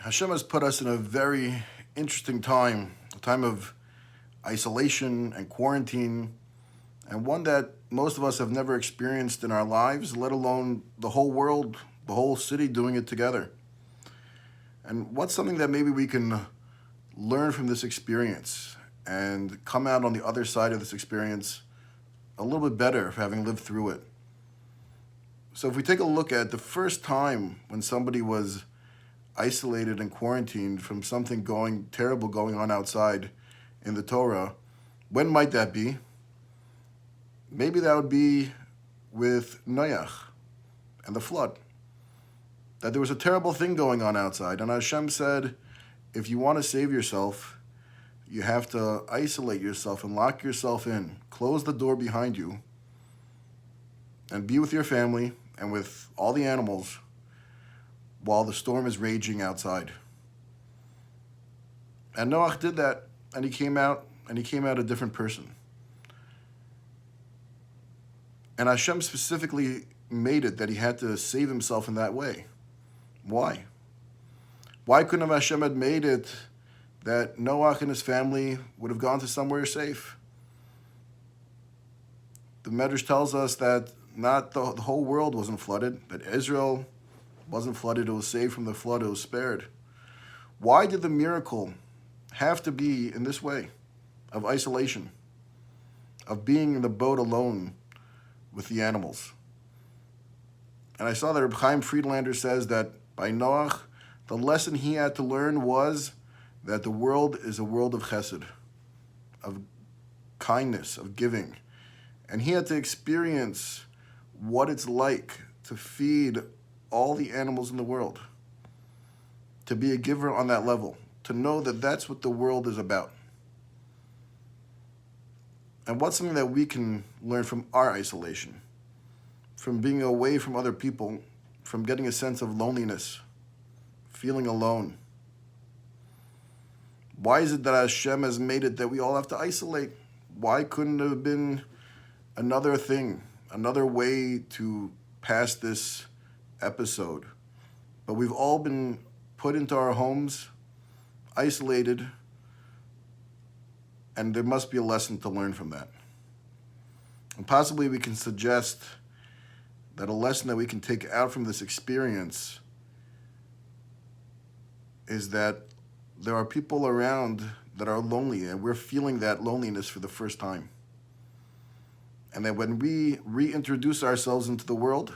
Hashem has put us in a very interesting time, a time of isolation and quarantine, and one that most of us have never experienced in our lives, let alone the whole world, the whole city doing it together. And what's something that maybe we can learn from this experience and come out on the other side of this experience a little bit better for having lived through it? So if we take a look at the first time when somebody was isolated and quarantined from something terrible going on outside in the Torah, when might that be? Maybe that would be with Noach and the flood. That there was a terrible thing going on outside, and Hashem said, if you want to save yourself, you have to isolate yourself and lock yourself in. Close the door behind you and be with your family and with all the animals while the storm is raging outside. And Noach did that, and he came out a different person. And Hashem specifically made it that he had to save himself in that way. Why? Why couldn't Hashem have made it that Noach and his family would have gone to somewhere safe? The Medrash tells us that not the whole world wasn't flooded, that Israel wasn't flooded, it was saved from the flood, it was spared. Why did the miracle have to be in this way of isolation, of being in the boat alone with the animals? And I saw that Reb Chaim Friedlander says that by Noach, the lesson he had to learn was that the world is a world of chesed, of kindness, of giving. And he had to experience what it's like to feed all the animals in the world, to be a giver on that level, to know that that's what the world is about. And what's something that we can learn from our isolation, from being away from other people, from getting a sense of loneliness, feeling alone? Why is it that Hashem has made it that we all have to isolate? Why couldn't it have been another thing, another way to pass this episode? But we've all been put into our homes, isolated, and there must be a lesson to learn from that. And possibly we can suggest that a lesson that we can take out from this experience is that there are people around that are lonely, and we're feeling that loneliness for the first time. And that when we reintroduce ourselves into the world,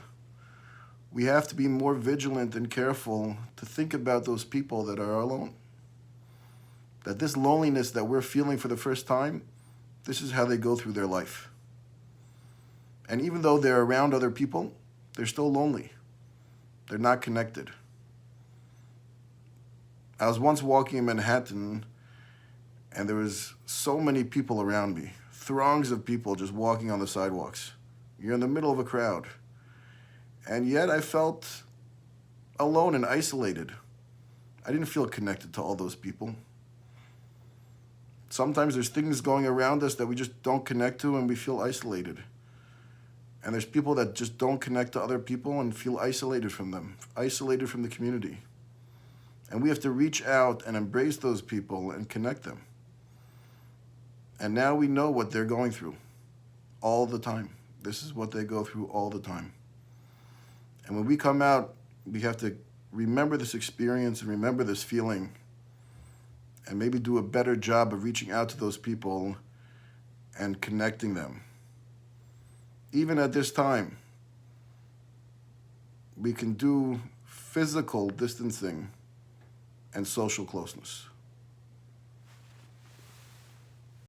we have to be more vigilant and careful to think about those people that are alone. That this loneliness that we're feeling for the first time, this is how they go through their life. And even though they're around other people, they're still lonely. They're not connected. I was once walking in Manhattan, and there was so many people around me, throngs of people just walking on the sidewalks. You're in the middle of a crowd. And yet I felt alone and isolated. I didn't feel connected to all those people. Sometimes there's things going around us that we just don't connect to and we feel isolated. And there's people that just don't connect to other people and feel isolated from them, isolated from the community. And we have to reach out and embrace those people and connect them. And now we know what they're going through all the time. This is what they go through all the time. And when we come out, we have to remember this experience and remember this feeling and maybe do a better job of reaching out to those people and connecting them. Even at this time, we can do physical distancing and social closeness.